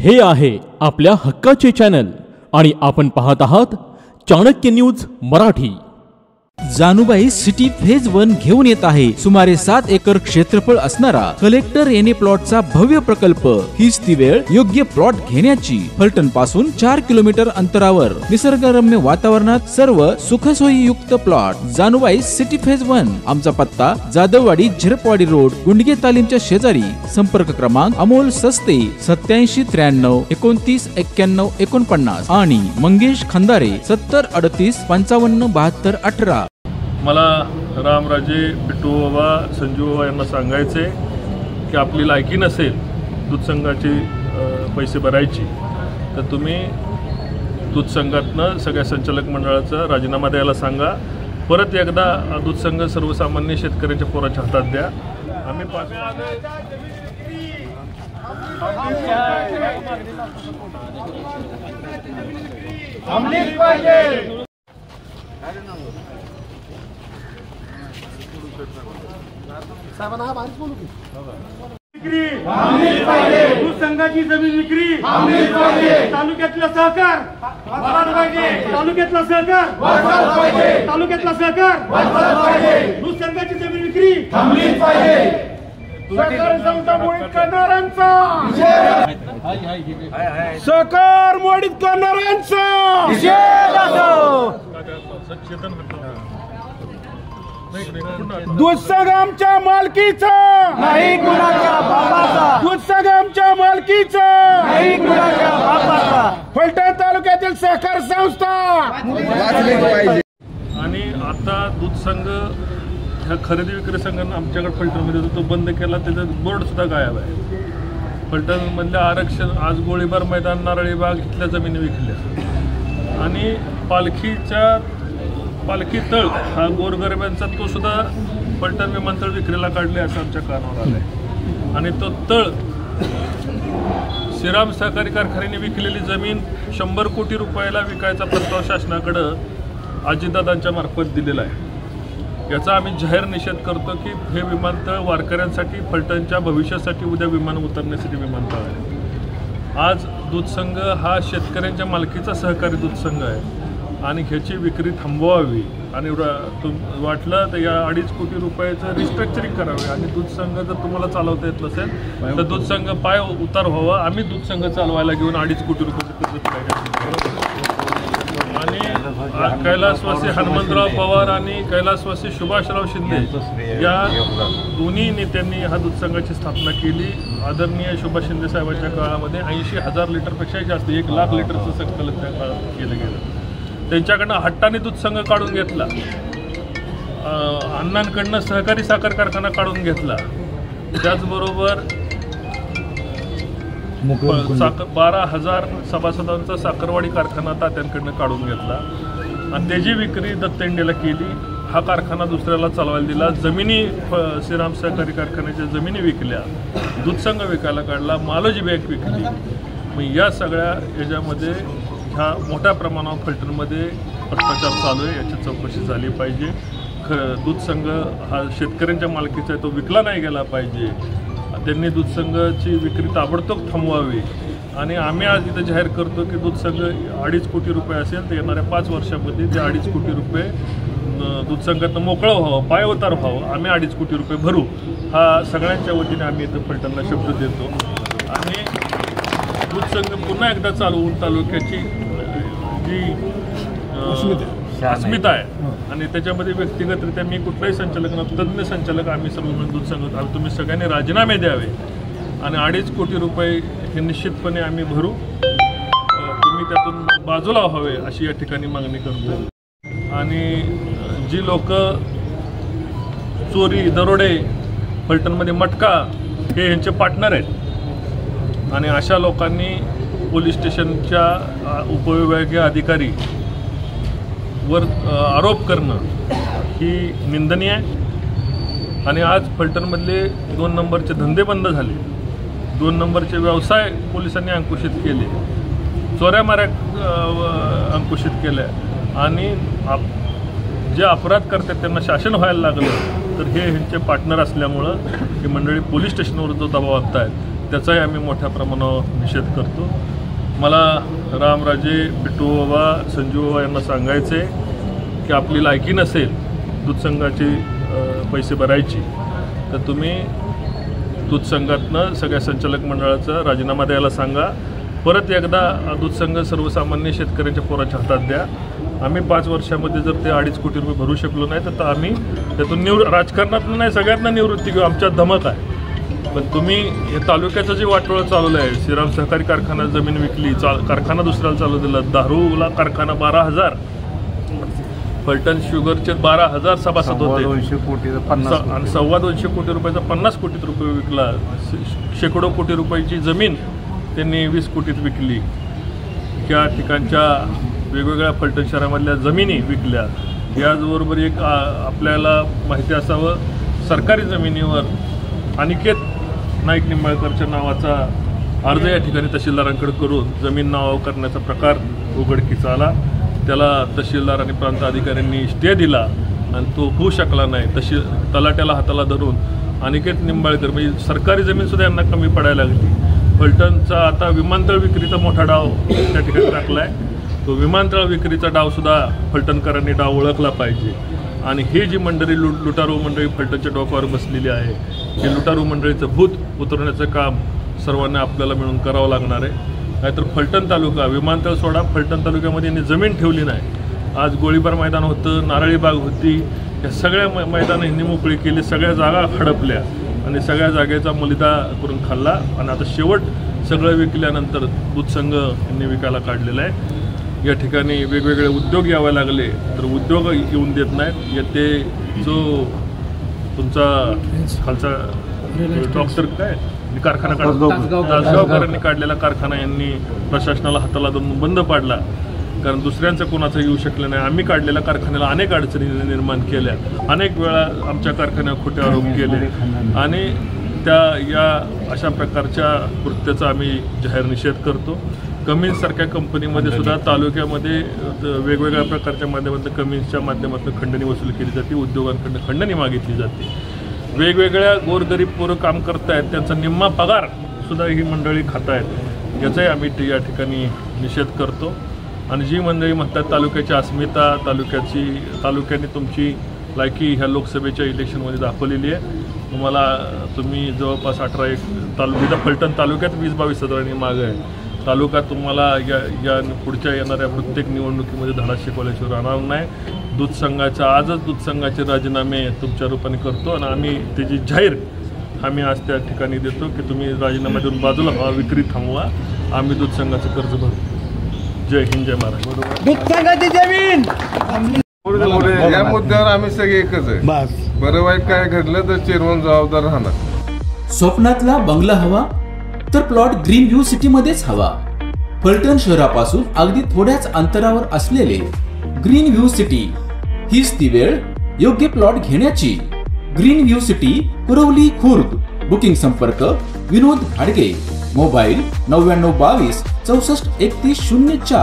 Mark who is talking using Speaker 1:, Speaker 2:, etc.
Speaker 1: हे आहे आपल्या हक्काचे चॅनल आणि आपण पाहत आहात Chanakya news Marathi.
Speaker 2: Janubai city phase 1 घेऊन येत आहे सुमारे 7 एकर क्षेत्रफळ असणारा कलेक्टर एने प्लॉटचा भव्य प्रकल्प। हीच ती वेळ योग्य प्लॉट घेण्याची। फलटण पासून 4 किलोमीटर अंतरावर निसर्गरम्य वातावरणात सर्व सुखसोयीयुक्त प्लॉट। Janubai city phase 1। आमचा पत्ता जाधववाडी झिरपवाडी रोड, गुंडगे तालीमच्या शेजारी। संपर्क क्रमांक अमोल सस्ते 87 93 29 91 49 आणि मंगेश खंदारे 70 38 55 72 18।
Speaker 3: मला रामराजे, पिट्टू बाबा, संजू बाबा यांना सांगायचे की आपली लायकी नसेल दूध संघाचे पैसे भरायची तर तुम्ही दूध संघातनं सगळ्या संचालक मंडळाचा राजीनामा द्यायला सांगा। परत एकदा दूध संघ सर्वसामान्य शेतकऱ्यांच्या पोराच्या हातात द्या। आम्ही
Speaker 4: दूध संघाची जमीन विक्री तालुक्यातला सहकार तालुक्यातला सहकार तालुक्यातला सहकार दूध संघाची जमीन विक्री सहकार संस्था मोडीत करणाऱ्यांचा सहकार मोडीत करणाऱ्यांचा दूध संघ आमच्या मालकीचं नाही कुणाच्या बापाचा। दूध संघ आमच्या मालकीचं नाही कुणाच्या बापाचा। फलटण तालुक्यातील सहकार संस्था
Speaker 3: आणि आता दूध संघ ह्या खरेदी विक्री संघानं आमच्याकडे फलटणमध्ये तो बंद केला, त्याचा बोर्ड सुद्धा गायब आहे। फलटणमधल्या आरक्षण आज गोळीबार मैदान, नारळी बाग इथल्या जमिनी विकल्या आणि पालखी तळ हा गोरगरिबांचा तो सुद्धा फलटण विमानतळ विक्रीला काढले असं आमच्या कानावर आलंय। आणि तो तळ श्रीराम सहकारी कारखान्याने विकलेली जमीन 100 कोटी रुपयाला विकायचा प्रस्ताव शासनाकडं अजितदादांच्या मार्फत दिलेला आहे। याचा आम्ही जाहीर निषेध करतो की हे विमानतळ वारकऱ्यांसाठी, फलटणच्या भविष्यासाठी उद्या विमान उतरण्यासाठी विमानतळ आहे। आज दूध संघ हा शेतकऱ्यांच्या मालकीचा सहकारी दूध संघ आहे आणि ह्याची विक्री थांबवावी आणि वाटलं तर या 2.5 कोटी रुपयाचं रिस्ट्रक्चरिंग करावे आणि दूध संघ जर तुम्हाला चालवता येत नसेल तर दूध संघ पाय उतार व्हावा। आम्ही दूध संघ चालवायला घेऊन 2.5 कोटी रुपयाचे आणि कैलासवासी हनुमंतराव पवार आणि कैलासवासी सुभाषराव शिंदे या दोन्ही नेत्यांनी हा दूध संघाची स्थापना केली। आदरणीय सुभाष शिंदे साहेबांच्या काळामध्ये 80,000 लिटरपेक्षा जास्त 1 लाख लिटरचं संकलन त्या काळात केलं गेलं। त्यांच्याकडनं हट्टाने दूध संघ काढून घेतला, अण्णांकडनं सहकारी साखर कारखाना काढून घेतला, त्याचबरोबर 12,000 सभासदांचा साखरवाडी कारखाना तात्यांकडनं काढून घेतला आणि त्याची विक्री दत्तेंडेला केली। हा कारखाना दुसऱ्याला चालवायला दिला। जमिनी श्रीराम सहकारी कारखान्याच्या जमिनी विकल्या, दूध संघ विकायला काढला, मालोजी बँक विकली। मग या सगळ्या याच्यामध्ये ह्या मोठ्या प्रमाणावर फलटणमध्ये भ्रष्टाचार चालू आहे, याची चौकशी झाली पाहिजे। दूध संघ हा शेतकऱ्यांच्या मालकीचा आहे, तो विकला नाही गेला पाहिजे। त्यांनी दूध संघाची विक्री ताबडतोब थांबवावी आणि आम्ही आज इथं जाहीर करतो की दूध संघ 2.5 कोटी रुपये असेल तर येणाऱ्या 5 वर्षामध्ये ते 2.5 कोटी रुपये दूध संघातनं मोकळं व्हावं, पाय उतार व्हावं, आम्ही 2.5 कोटी रुपये भरू हा सगळ्यांच्या वतीने आम्ही इथं फलटणला शब्द देतो। आणि दूध संघ पुन्हा एकदा चालवून तालुक्याची जी अस्मिता आहे आणि त्याच्यामध्ये व्यक्तिगतरित्या मी कुठलाही संचालक तज्ज्ञ संचालक आम्ही सर्व मिळून दूध संघ तुम्ही सगळ्यांनी राजीनामे द्यावे आणि 2.5 कोटी रुपये हे निश्चितपणे आम्ही भरू, तुम्ही त्यातून बाजूला व्हावे अशी या ठिकाणी मागणी करतो। आणि जी लोक चोरी, दरोडे, फलटणमध्ये मटका हे यांचे पार्टनर आहेत आणि अशा लोकांनी पोलीस स्टेशनच्या उपविभागीय अधिकारी वर आरोप करणं ही निंदनीय आहे। आणि आज फलटणमधले 2 नंबरचे धंदे बंद झाले, 2 नंबरचे व्यवसाय पोलिसांनी अंकुशित केले, चोऱ्यामाऱ्या अंकुशित केल्या आणि जे अपराध करतात त्यांना शासन व्हायला लागलं तर हे ह्यांचे पार्टनर असल्यामुळं ही मंडळी पोलीस स्टेशनवर जो दबाव आणतायत त्याचाही आम्ही मोठ्या प्रमाणावर निषेध करतो. मला रामराजे, बिट्टू बाबा, संजू बाबा यांना सांगायचे की आपली लायकी नसेल दूध संघाचे पैसे भरायची तर तुम्ही दूध संघातनं सगळ्या संचालक मंडळाचा राजीनामा द्यायला सांगा. परत एकदा दूध संघ सर्वसामान्य शेतकऱ्यांच्या पोराच्या हातात द्या. आम्ही 5 वर्षामध्ये जर ते 2.5 कोटी रुपये भरू शकलो नाही तर आम्ही त्यातून राजकारणातनं नाही सगळ्यातनं निवृत्ती घेऊ. आमच्यात धमक आहे. पण तुम्ही हे तालुक्याचं जे वाटोळं चालवलं आहे, श्रीराम सहकारी कारखाना जमीन विकली, कारखाना दुसऱ्याला चालू दिला, दारूला कारखाना 12,000, फलटण शुगरचे 12,000 सभासद होते आणि 225 कोटी रुपयाचा 50 कोटी रुपये विकला. शेकडो कोटी रुपयाची जमीन त्यांनी 20 कोटीत विकली. त्या ठिकाणच्या वेगवेगळ्या फलटण शहरामधल्या जमिनी विकल्या. याचबरोबर एक आपल्याला माहिती असावं, सरकारी जमिनीवर अनिकेत नाईक निंबाळकरच्या नावाचा अर्ज या ठिकाणी तहसीलदारांकडे करून जमीन नाव करण्याचा प्रकार उघडकीस आला. त्याला तहसीलदार आणि प्रांत अधिकाऱ्यांनी स्टे दिला आणि तो होऊ शकला नाही. तलाट्याला हाताला धरून अनिकेत निंबाळकर म्हणजे सरकारी जमीनसुद्धा यांना कमी पडायला लागली. फलटणचा आता विमानतळ विक्रीचा मोठा डाव त्या ठिकाणी टाकला आहे. तो विमानतळ विक्रीचा डावसुद्धा फलटणकरांनी डाव ओळखला पाहिजे. आणि ही जी मंडळी लुटारू मंडळी फलटणच्या डोक्यावर बसलेली आहे, हे लुटारू मंडळीचं भूत उतरवण्याचं काम सर्वांना आपल्याला मिळून करावं लागणार आहे. नाहीतर फलटण तालुका, विमानतळ सोडा, फलटण तालुक्यामध्ये यांनी जमीन ठेवली नाही. आज गोळीबार मैदान होतं, नारळी बाग होती, या सगळ्या मैदानं यांनी मोकळी केली, सगळ्या जागा हडपल्या आणि सगळ्या जागेचा मुलिदा करून खाल्ला. आणि आता शेवट सगळं विकल्यानंतर दूध संघ यांनी विकायला काढलेला आहे. या ठिकाणी वेगवेगळे उद्योग यावे लागले तर उद्योग येऊन देत नाहीत. ते जो तुमचा खालचा डॉक्टर काय कारखाना तासगावकरांनी काढलेला कारखाना यांनी प्रशासनाला हाताला धरून बंद पाडला. कारण दुसऱ्यांचं कोणाचं येऊ शकलं नाही. आम्ही काढलेल्या कारखान्याला अनेक अडचणी निर्माण केल्या, अनेक वेळा आमच्या कारखान्यावर खोटे आरोप केले आणि या अशा प्रकारच्या कृत्याचा आम्ही जाहीर निषेध करतो. कमिन्ससारख्या कंपनीमध्ये सुद्धा तालुक्यामध्ये वेगवेगळ्या प्रकारच्या माध्यमातून कमिन्सच्या माध्यमातून खंडणी वसूल केली जाते, उद्योगांकडून खंडणी मागितली जाते. वेगवेगळ्या गोरगरीब पोरं काम करतायत, त्यांचा निम्मा पगार सुद्धा ही मंडळी खातायत. याचाही आम्ही या ठिकाणी निषेध करतो. आणि जी मंडळी म्हणतात तालुक्याची अस्मिता, तालुक्याने तुमची लायकी ह्या लोकसभेच्या इलेक्शनमध्ये दाखवलेली आहे. तुम्ही जवळपास 18 फलटण तालुक्यात 20-22 हजारांनी मागं आहे. तालुका तुम्हाला या पुढच्या येणाऱ्या प्रत्येक निवडणुकीमध्ये धडा शिकवल्याशिवाय राहणार नाही. दूध संघाचा आजच दूध संघाचे राजीनामे तुमच्या रूपाने करतो आणि आम्ही त्याची जाहीर आम्ही आज त्या ठिकाणी देतो की तुम्ही राजीनामा देऊन बाजूला व्हा, विक्री थांबवा. आम्ही दूध संघाचं कर्ज भरू. जय हिंद, जय महाराष्ट्र.
Speaker 4: दूध संघाची जमीन
Speaker 5: या मुद्द्यावर आम्ही सगळे एकच आहे. बरं वाईट काय घडलं तर चेअरमन जबाबदार राहणार.
Speaker 2: स्वप्नातला बंगला हवा तर प्लॉट ग्रीन व्ह्यू सिटी मध्येच हवा. फलटण शहरापासून अगदी थोड्याच अंतरावर असलेले ग्रीन व्ह्यू सिटी हीच ती वेळ योग्य प्लॉट घेण्याची. Green view city, Kurwali, Khurd. Booking संपर्क विनोद हाडगे. मोबाईल 9922 64 31 04.